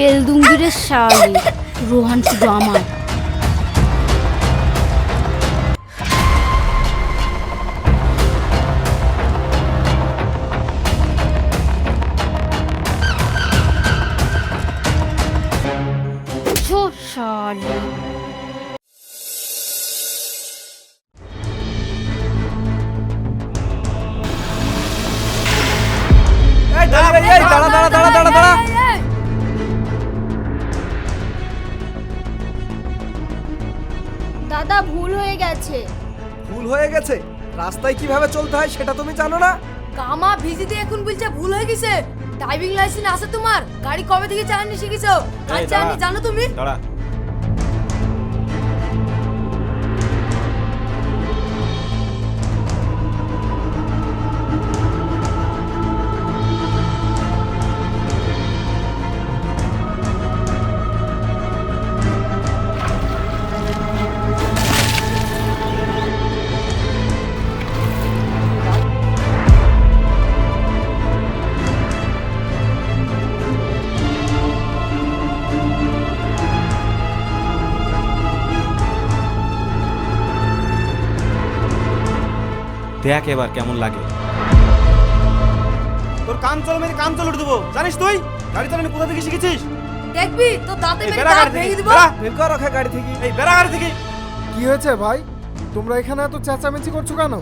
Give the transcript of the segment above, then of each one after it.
Fail दूंगी रे साली। रोहन শুধু আমার। साली দাঁড়া। দাদা ভুল হয়ে গেছে। ভুল হয়ে গেছে? রাস্তায় কিভাবে চলতে হয় সেটা তুমি জানো না? কামা ভিজিতে এখন বলছে ভুল হয়ে গেছে। ড্রাইভিং লাইসেন্স আছে তোমার? গাড়ি কবে থেকে চালানো শিখেছো? গাড়ি চালানো জানো তুমি? দাঁড়া। দেখ এবার কেমন লাগে। তোর কান চলো মেরে কান চলে দেবো, জানিস তুই গাড়ি চালানো কোথা থেকে শিখেছিস? দেখবি তো দাঁতে মেরে বেড়া দাঁত গাড়ি ভেঙে থেকে, দিব। বের কর ওকে গাড়ি থেকে। এই বেড়া গাড়ি থেকে। কি হয়েছে ভাই? তোমরা এখানে এত চেঁচামেচি করছো কেন?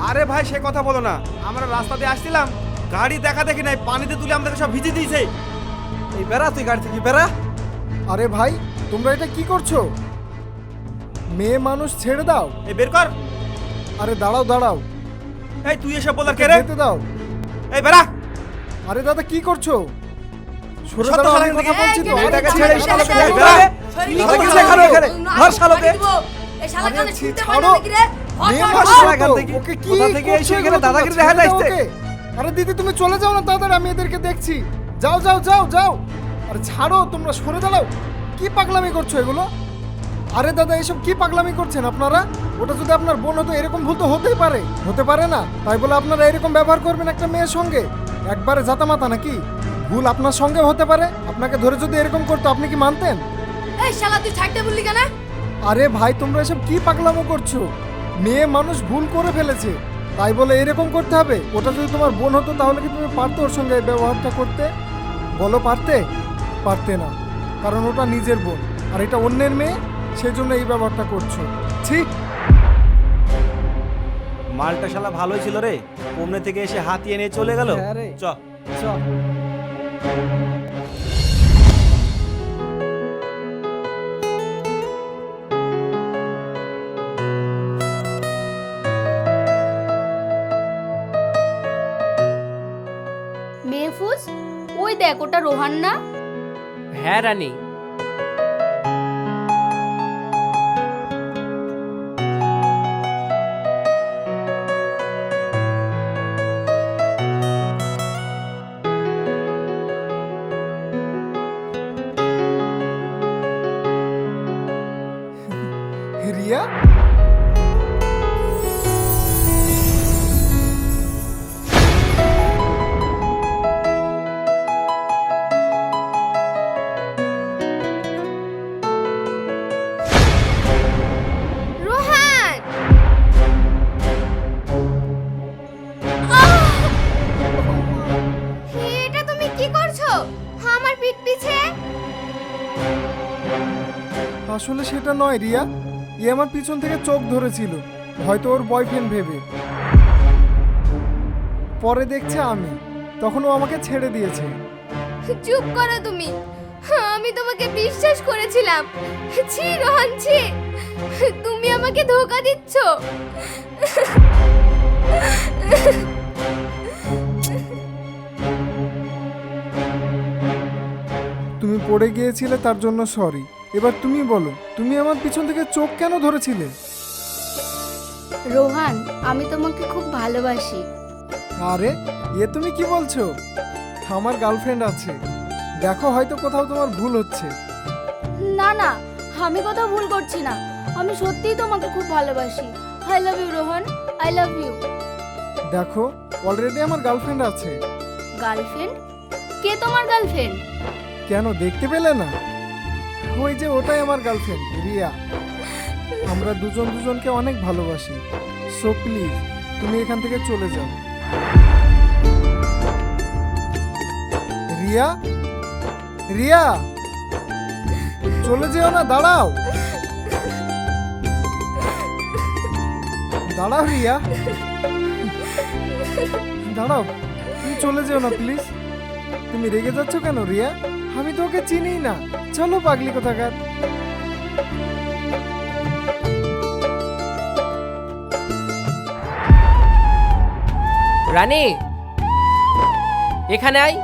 আরে ভাই সে কথা বলো না, আমরা রাস্তা দিয়ে আসছিলাম, গাড়ি দেখা দেখি নাই, পানিতে তুলে আমাদেরকে সব ভিজে দিয়েছে। এই বেড়া তুই গাড়ি থেকে বেড়া। আরে ভাই তোমরা এটা কি করছো? মেয়ে মানুষ ছেড়ে দাও। এই বের কর। আরে দাঁড়াও দাঁড়াও, এই তুই এসব বলার কে রে? যেতে দাও। এই বেড়া। আরে দাদা কি করছো? সরে সত্য দাঁড়াও, আমি শালাকে কথা দেখে- বলছি তো। এই এটাকে এই ছেড়ে এই শালাকে শালা বের বেড়া। করে। শরীর দাদা কি কি করছে? দেখানো এখানে? ধর শালাকে। এই শালা কানে আরে ছুঁতে ছাড়ো। পারে নাকি রে? মেয়ে হট, মানুষ হট, শালা হট। এখান থেকে। ওকে কি কোথা থেকে করছো এসে এখানে এগুলো? দাদাগিরি তোমরা দেখা ছেড়ে দাও যাচ্ছে? ওকে। আরে দিদি তুমি চলে যাও না তাড়াতাড়ি, আমি এদেরকে দেখছি। যাও যাও যাও যাও। আরে ছাড়ো, তোমরা সরে দাঁড়াও। কি পাগলামি করছো এগুলো? আরে দাদা এসব কি পাগলামি করছেন আপনারা? ওটা যদি আপনার বোন হতো এরকম ভুল তো হতেই পারে, হতে পারে না? তাই বলে আপনারা এরকম ব্যবহার করবেন একটা মেয়ের সঙ্গে? একবারে জাতামাতা নাকি? ভুল আপনার সঙ্গে হতে পারে, আপনাকে ধরে যদি এরকম করতো আপনি কি মানতেন? এই শালা তুই ছাড়তে বললি কেন? আরে ভাই তোমরা এসব কি পাগলামো করছো? মেয়ে মানুষ ভুল করে ফেলেছে, তাই বলে এরকম করতে হবে? ওটা যদি তোমার বোন হতো তাহলে কি তুমি পারতো ওর সঙ্গে এই ব্যবহারটা করতে? বলো পারতে? পারতে না, কারণ ওটা নিজের বোন আর এটা অন্যের মেয়ে, সেই জন্য এই ব্যবহারটা করছো। ঠিক মালটা শালা ভালোই ছিল রে, কমনে থেকে এসে হাতিয়ে নিয়ে চলে গেল। হ্যাঁ রে। চ চল। মেহফুজ ওই দেখ ওটা রোহান না? হ্যাঁ রানী, রিয়া। রোহান এটা তুমি কি করছো আমার পিঠ পিছে? আসলে সেটা নয় রিয়া, ই আমার পিছন থেকে চোখ ধরেছিল, হয়তো ওর বয়ফ্রেন্ড ভেবে। পরে দেখছে আমি, তখন ও আমাকে ছেড়ে দিয়েছে। চুপ করো তুমি, আমি তোমাকে বিশ্বাস করেছিলাম। ছি রোহান ছি, তুমি আমাকে ধোঁকা দিচ্ছ। তুমি পড়ে গিয়েছিলে তার জন্য সরি। এবার তুমি বলো, তুমি আমার পিছন থেকে চোখ কেন ধরেছিলে? রোহান আমি তোমাকে খুব ভালোবাসি। আরে এ তুমি কি বলছো? আমার গার্লফ্রেন্ড আছে, দেখো হয়তো কোথাও তোমার ভুল হচ্ছে। না না, আমি কোথাও ভুল করছি না, আমি সত্যিই তোমাকে খুব ভালোবাসি। I love you Rohan, I love you. দেখো অলরেডি আমার গার্লফ্রেন্ড আছে। গার্লফ্রেন্ড? কে তোমার গার্লফ্রেন্ড? কেন দেখতে পেলে না? ওই যে ওটাই আমার গার্লফ্রেন্ড রিয়া। আমরা দুজন দুজনকে অনেক ভালোবাসি। সো প্লিজ তুমি এখান থেকে চলে যাও। রিয়া, রিয়া, চলে যেও না, দাঁড়াও। দাঁড়াও রিয়া, দাঁড়াও, তুমি চলে যেও না প্লিজ। তুমি রেগে যাচ্ছ কেন রিয়া? আমি তো ওকে চিনিই না। চলো পাগলি কোথাকার। রানী, এখানে আয়।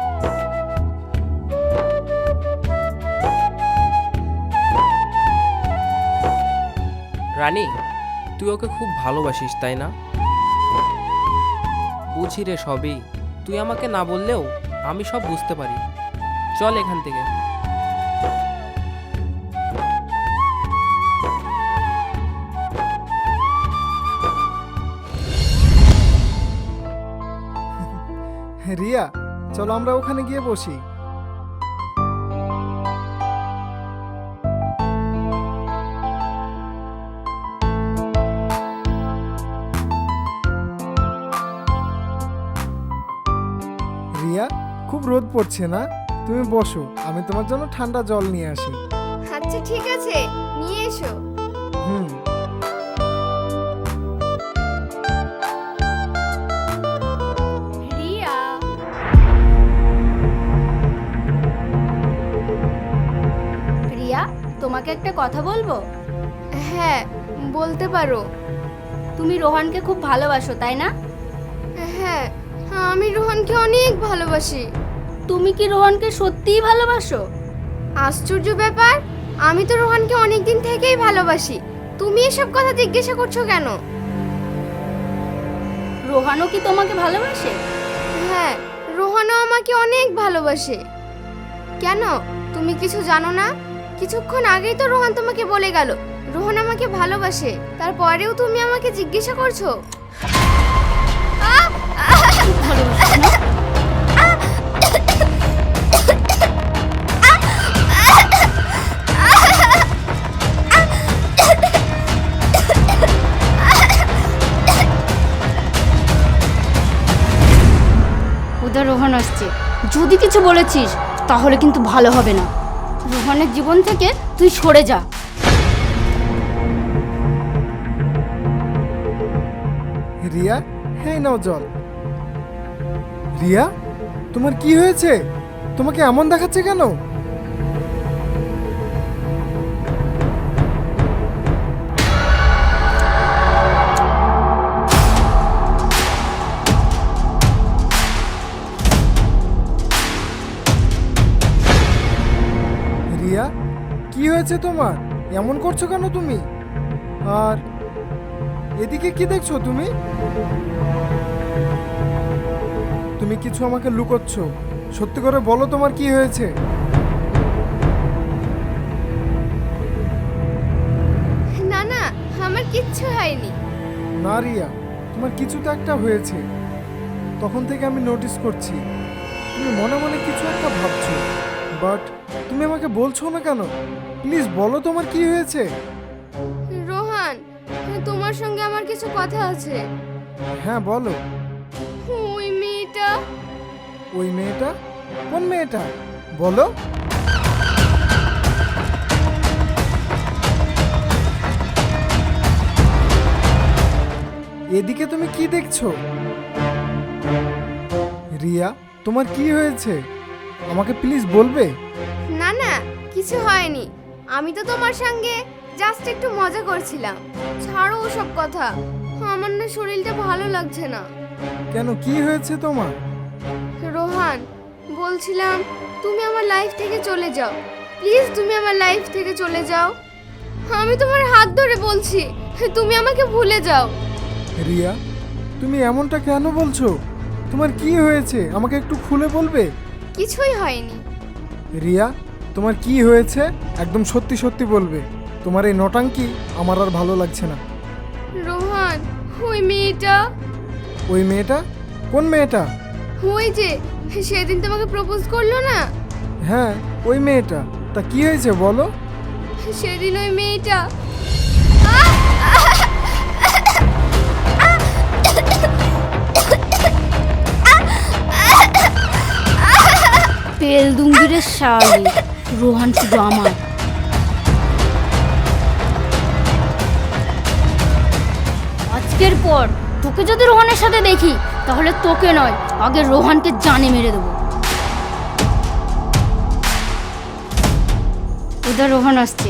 রানী, তুই ওকে খুব ভালোবাসিস তাই না? বুঝি রে সবই। তুই আমাকে না বললেও আমি সব বুঝতে পারি। চল এখান থেকে। রিয়া, চলো আমরা ওখানে গিয়ে বসি। রিয়া, খুব রোদ পড়ছে না? তুমি বসো, আমি তোমার জন্য ঠান্ডা জল নিয়ে আসি। আচ্ছা ঠিক আছে, নিয়ে এসো। হুম। রিয়া, রিয়া, তোমাকে একটা কথা বলবো। হ্যাঁ বলতে পারো। তুমি রোহানকে খুব ভালোবাসো তাই না? হ্যাঁ, আমি রোহনকে অনেক ভালোবাসি। তুমি কি রোহানকে সত্যিই ভালোবাসো? আশ্চর্য ব্যাপার, আমি তো রোহনকে অনেক দিন থেকেই ভালোবাসি। তুমি এসব কথা জিজ্ঞাসা করছো কেন? রোহানও কি তোমাকে ভালোবাসে? হ্যাঁ, রোহনও আমাকে অনেক ভালোবাসে। কেন, তুমি কিছু জানো না? কিছুক্ষণ আগেই তো রোহন তোমাকে বলে গেল রোহন আমাকে ভালোবাসে। তারপরেও তুমি আমাকে জিজ্ঞাসা করছো? ভালোবাসো না? ওদের রোহান আসছে, যদি কিছু বলেছিস তাহলে কিন্তু ভালো হবে না। রোহানের জীবন থেকে তুই সরে যা। রিয়া, হ্যাঁ নাও জল। রিয়া, তোমার কি হয়েছে? তোমাকে এমন দেখাচ্ছে কেন? রিয়া, কি হয়েছে তোমার? এমন করছো কেন তুমি? আর এদিকে কি দেখছো তুমি? তুমি কিছু আমাকে লুকোচ্ছ। সত্যি করে বলো তোমার কি হয়েছে? না না, আমার কিচ্ছু হয়নি। না রিয়া, তোমার কিছু তো একটা হয়েছে। তখন থেকে আমি নোটিস করছি তুমি মনে মনে কিছু একটা ভাবছো, বাট তুমি আমাকে বলছো না কেন? প্লিজ বলো তোমার কি হয়েছে। রোহান, তোমার সঙ্গে আমার কিছু কথা আছে। হ্যাঁ বলো। ওই মেয়েটা। ওই মেয়েটা? কোন মেয়েটা বলো? এদিকে তুমি কি দেখছো? রিয়া, তোমার কি হয়েছে? আমাকে প্লিজ বলবে? না না, কিছু হয়নি। আমি তো তোমার সঙ্গে জাস্ট একটু মজা করছিলাম। ছাড়ো ওসব কথা। আমার না শরীরটা ভালো লাগছে না। কেন, কি হয়েছে তোমার? রোহান, বলছিলাম তুমি আমার লাইফ থেকে চলে যাও। প্লিজ তুমি আমার লাইফ থেকে চলে যাও। আমি তোমার হাত ধরে বলছি, তুমি আমাকে ভুলে যাও। রিয়া, তুমি এমনটা কেন বলছো? তোমার কি হয়েছে আমাকে একটু খুলে বলবে? কিছুই হয়নি। রিয়া, তোমার কি হয়েছে একদম সত্যি সত্যি বলবে। তোমার এই নটাঙ্কি আমার আর ভালো লাগছে না। রোহান, ওই মেয়েটা। ওই মেয়েটা? কোন মেয়েটা? ওই যে সেদিন তোমাকে প্রপোজ করলো না। হ্যাঁ, ওই মেয়েটা। তা কি হয়েছে বলো? সেদিন ওই মেয়েটা পেলদুঙ্গিরের শালি, রোহান শুধু আমার। আজকের পর তোকে যদি রোহানের সাথে দেখি তাহলে তোকে নয়, আগে রোহানকে জানে মেরে দেবো। ওদের রোহান আসছে,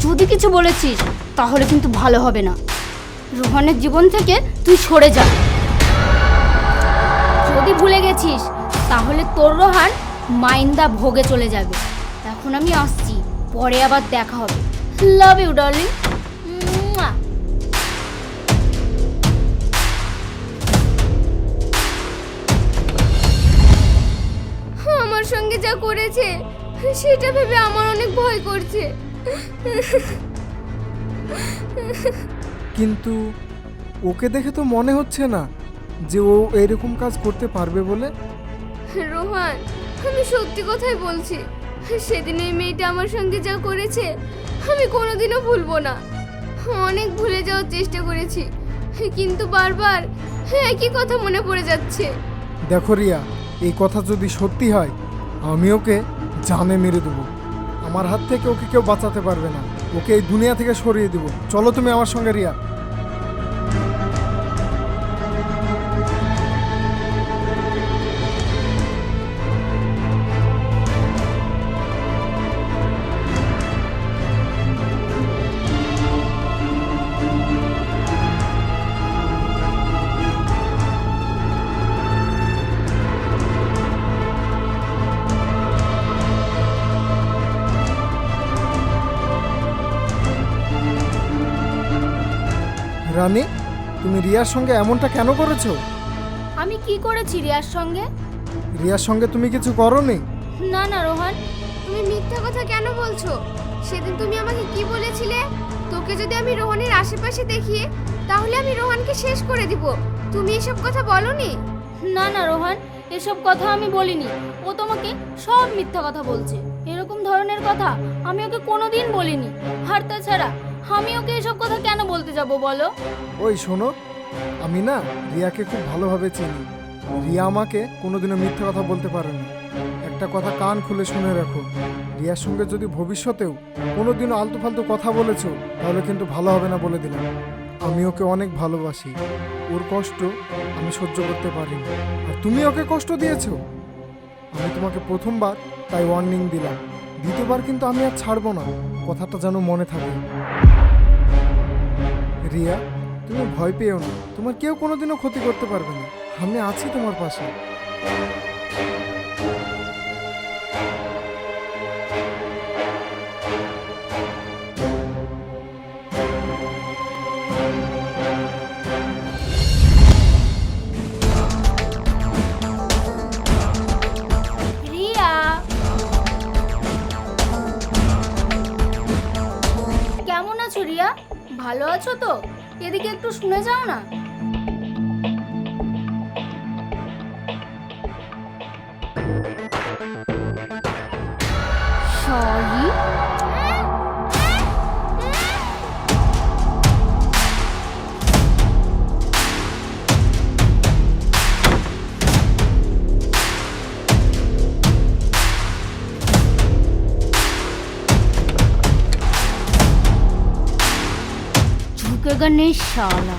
যদি কিছু বলেছিস তাহলে কিন্তু ভালো হবে না। রোহানের জীবন থেকে তুই সরে যা। যদি ভুলে গেছিস তাহলে তোর রোহান মাইন্দা ভোগে চলে যাবে। এখন আমি আসছি, পরে আবার দেখা হবে। Love you darling. আমার সঙ্গে যা করেছে সেটা ভেবে আমার অনেক ভয় করছে। কিন্তু ওকে দেখে তো মনে হচ্ছে না যে ও এরকম কাজ করতে পারবে বলে। রোহান, আমি সত্যি কথাই বলছি, সেদিন এই মেয়েটা আমার সঙ্গে যা করেছে আমি কোনোদিনও ভুলবো না। অনেক ভুলে যাওয়ার চেষ্টা করেছি, কিন্তু বারবার একই কথা মনে পড়ে যাচ্ছে। দেখো রিয়া, এই কথা যদি সত্যি হয় আমি ওকে জানে মেরে দেবো। আমার হাত থেকে ওকে কেউ বাঁচাতে পারবে না। ওকে এই দুনিয়া থেকে সরিয়ে দেবো। চলো তুমি আমার সঙ্গে রিয়া। রানী, তুমি রিয়ার সঙ্গে এমনটা কেন করেছো? আমি কি করেছি রিয়ার সঙ্গে? রিয়ার সঙ্গে তুমি কিছু করোনি? না না রোহান। তুমি মিথ্যা কথা কেন বলছো? সেদিন তুমি আমাকে কি বলেছিলে? তোকে যদি আমি রোহনের আশেপাশে দেখি তাহলে আমি রোহনকে শেষ করে দিব। তুমি এসব কথা বলনি? না না রোহান, এসব কথা আমি বলিনি। ও তোমাকে সব মিথ্যা কথা বলছে। এরকম ধরনের কথা আমি ওকে কোনোদিন বলিনি। আর তাছাড়া আমি ওকে এসব কথা কেন বলতে যাব বলো? ওই শোনো, আমি না রিয়াকে খুব ভালোভাবে চিনি। রিয়া আমাকে কোনোদিনও মিথ্যা কথা বলতে পারে না। একটা কথা কান খুলে শুনে রাখো, রিয়ার সঙ্গে যদি ভবিষ্যতেও কোনোদিনও আলতু ফালতু কথা বলেছো তাহলে কিন্তু ভালো হবে না বলে দিলাম। আমি ওকে অনেক ভালোবাসি। ওর কষ্ট আমি সহ্য করতে পারি না। আর তুমি ওকে কষ্ট দিয়েছো। আমি তোমাকে প্রথমবার তাই ওয়ার্নিং দিলাম, দ্বিতীয়বার কিন্তু আমি আর ছাড়বো না। কথাটা যেন মনে থাকে। রিয়া, তুমি ভয় পেও না। তোমার কেউ কোনোদিনও ক্ষতি করতে পারবে না। আমি আছি তোমার পাশে। রিয়া, কেমন আছো রিয়া? ভালো আছো তো? এদিকে একটু শুনে যাও না। সরি। झुकेगा नहीं साला।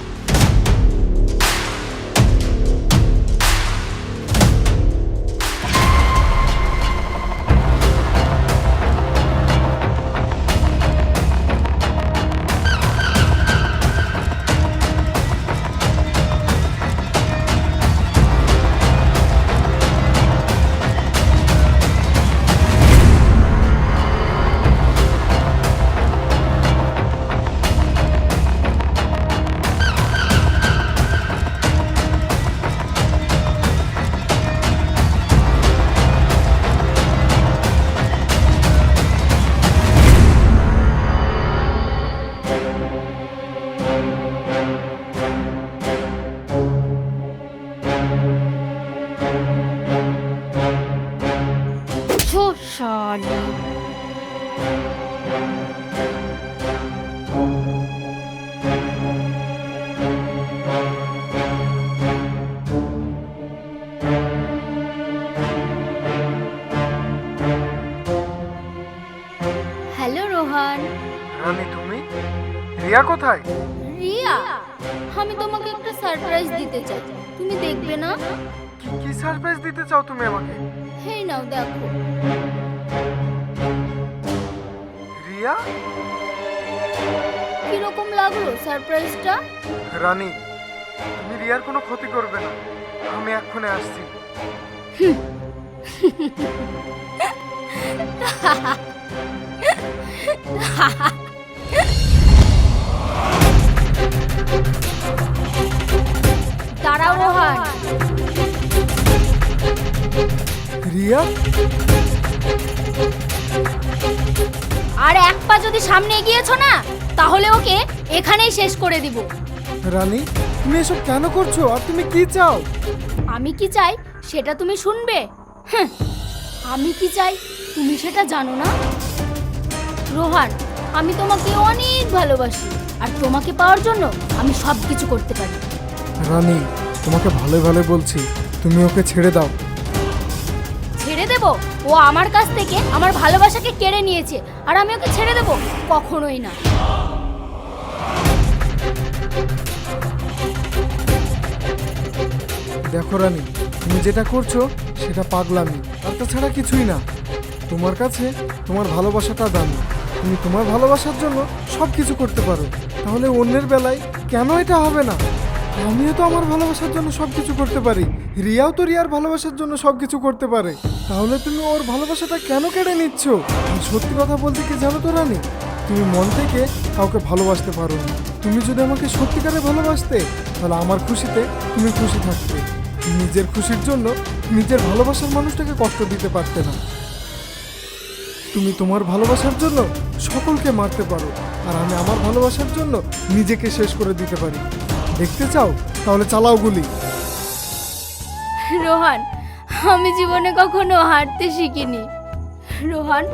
কোথায়? রিয়া, আমি তোমাকে একটা সারপ্রাইজ দিতে চাই, তুমি দেখবে না? কি সারপ্রাইজ দিতে চাও তুমি আমাকে? হেই নাও দেখো। রিয়া? কিরকম লাগলো সারপ্রাইজটা? রানী, তুমি রিয়ার কোনো ক্ষতি করবে না, আমি এক্ষুনি আসছি। দাঁড়াও রোহান। রিয়া? আর এক পা যদি সামনে এগিয়েছো না, তাহলে ওকে এখানেই শেষ করে দিব। রানী, তুমি এসব কেন করছো আর তুমি কি চাও? আমি কি চাই সেটা তুমি শুনবে? আমি কি চাই তুমি সেটা জানো না? রোহান, আমি তোমাকে অনেক ভালোবাসি, আর তোমাকে পাওয়ার জন্য আমি সব কিছু করতে পারি। রানী, তোমাকে ভালো ভালো বলছি, তুমি ওকে ছেড়ে দাও। ছেড়ে দেব? ও আমার কাছ থেকে আমার ভালোবাসাকে কেড়ে নিয়েছে, আর আমি ওকে ছেড়ে দেব? কখনোই না। দেখো রানী, তুমি যেটা করছো সেটা পাগলামি, আর তাছাড়া কিছুই না। তোমার কাছে তোমার ভালোবাসাটা দামি, তুমি তোমার ভালোবাসার জন্য সব কিছু করতে পারো, তাহলে অন্যের বেলায় কেন এটা হবে না? আমিও তো আমার ভালোবাসার জন্য সব কিছু করতে পারি, রিয়াও তো রিয়ার ভালোবাসার জন্য সব কিছু করতে পারে, তাহলে তুমি ওর ভালোবাসাটা কেন কেড়ে নিচ্ছ? আর সত্যি কথা বলতে কি জানো তো রানী, তুমি মন থেকে কাউকে ভালোবাসতে পারো না। তুমি যদি আমাকে সত্যিকারে ভালোবাসতে, তাহলে আমার খুশিতে তুমি খুশি থাকতে, নিজের খুশির জন্য নিজের ভালোবাসার মানুষটাকে কষ্ট দিতে পারতে না। তুমি তোমার ভালোবাসার জন্য সকলকে মারতে পারো, আর আমি আমার ভালোবাসার জন্য নিজেকে শেষ করে দিতে পারি। দেখতে চাও? তাহলে চালাও গুলি। রোহান, আমি জীবনে কখনো হারতে শিখিনি। রোহান,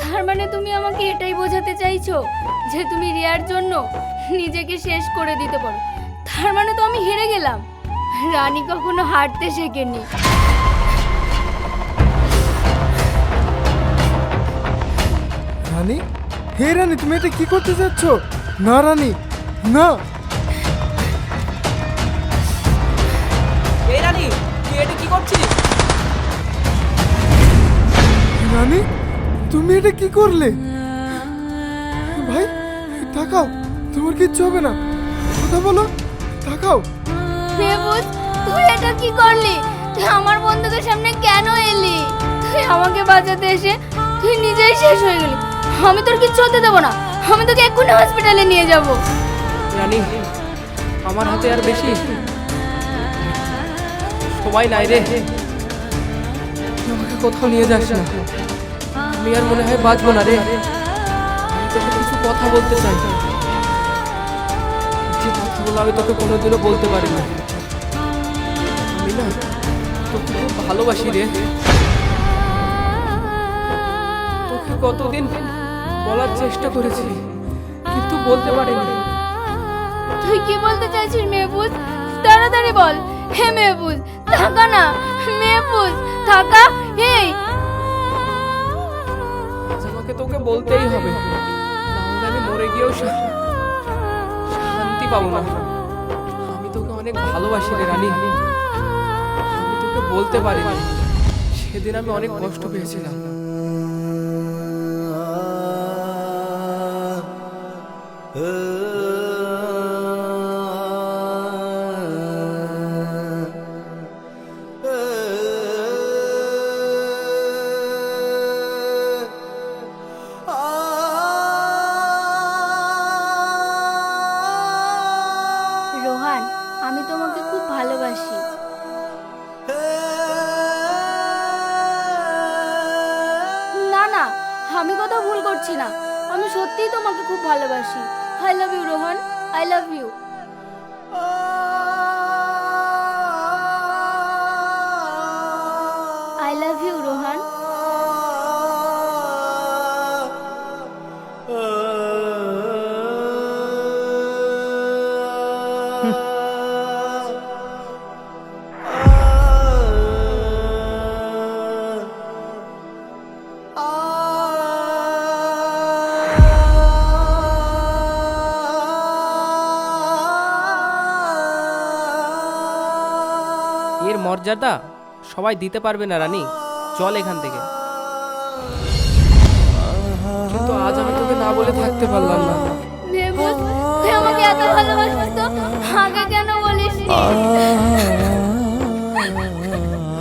তার মানে তুমি আমাকে এটাই বোঝাতে চাইছো যে তুমি রিয়ার জন্য নিজেকে শেষ করে দিতে পারো? তার মানে তো আমি হেরে গেলাম। রানী কখনো হারতে শেখেনি। রানী, হে রানী, তুমি এটা কি করতে যাচ্ছ? না রানী, না। এই রানী, তুই এটা কি করছিস? রানী, তুমি এটা কি করলে? ভাই, তাকাও, তোমার কিচ্ছু হবে না, কথা বলো, তাকাও। মেহবুজ, তুই এটা কি করলি? তুই আমার বন্ধুদের সামনে কেন এলি? তুই আমাকে বাঁচাতে এসে তুই নিজেই শেষ হয়ে গেলি। আমি তোর কিচ্ছু হতে দেবো না, আমি তোকে এক্ষুনি হসপিটালে নিয়ে যাব। রানী, আমার হাতে আর বেশি সময় নাই রে, তুই আমাকে কোথাও নিয়ে যাস না, আমি আর মনে হয় বাঁচবো না রে। আমি তোকে কিছু কথা বলতে চাই, যে কথাগুলো আমি তোকে কোনোদিনও বলতে পারি না। আমি না তোকে খুব ভালোবাসি রে, তোকে কতদিন বলার চেষ্টা করেছি কিন্তু বলতে পারিনি। তুই কি বলতে চাইছিস মেহবুজ? তাড়াতাড়ি বল। হে মেহবুজ, থাকা না। মেহবুজ, থাকা। এই, আজ আমাকে তোকে বলতেই হবে, নাহলে আমি মরে গিয়েও শান্তি পাবো না। আমি তোকে অনেক ভালোবাসি রে রানী, আমি তোকে বলতে পারিনি, সেদিন আমি অনেক কষ্ট পেয়েছিলাম। রোহান, আমি তোমাকে খুব ভালোবাসি। না না, আমি কথা ভুল করছি না, আমি সত্যিই তোমাকে খুব ভালোবাসি। I love you Rohan, I love you. I love you Rohan. বিয়ের মর্যাদা সবাই দিতে পারবে না রানী, চল এখান থেকে। কিন্তু আজ আমি তোকে না বলে থাকতে পারলাম না। মেহবুব, তুই আমাকে এত ভালোবাসিস তো আগে কেন বলিসনি?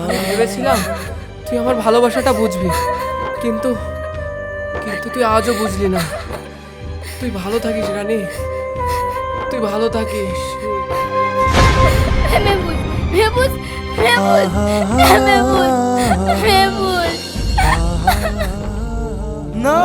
আমি ভেবেছিলাম তুই আমার ভালোবাসাটা বুঝবি, কিন্তু কিন্তু তুই আজও বুঝলি না। তুই ভালো থাকিস রানী, তুই ভালো থাকিস। মেহবুব, মেহবুব, মেহবুব, মেহবুব, মেহবুব। না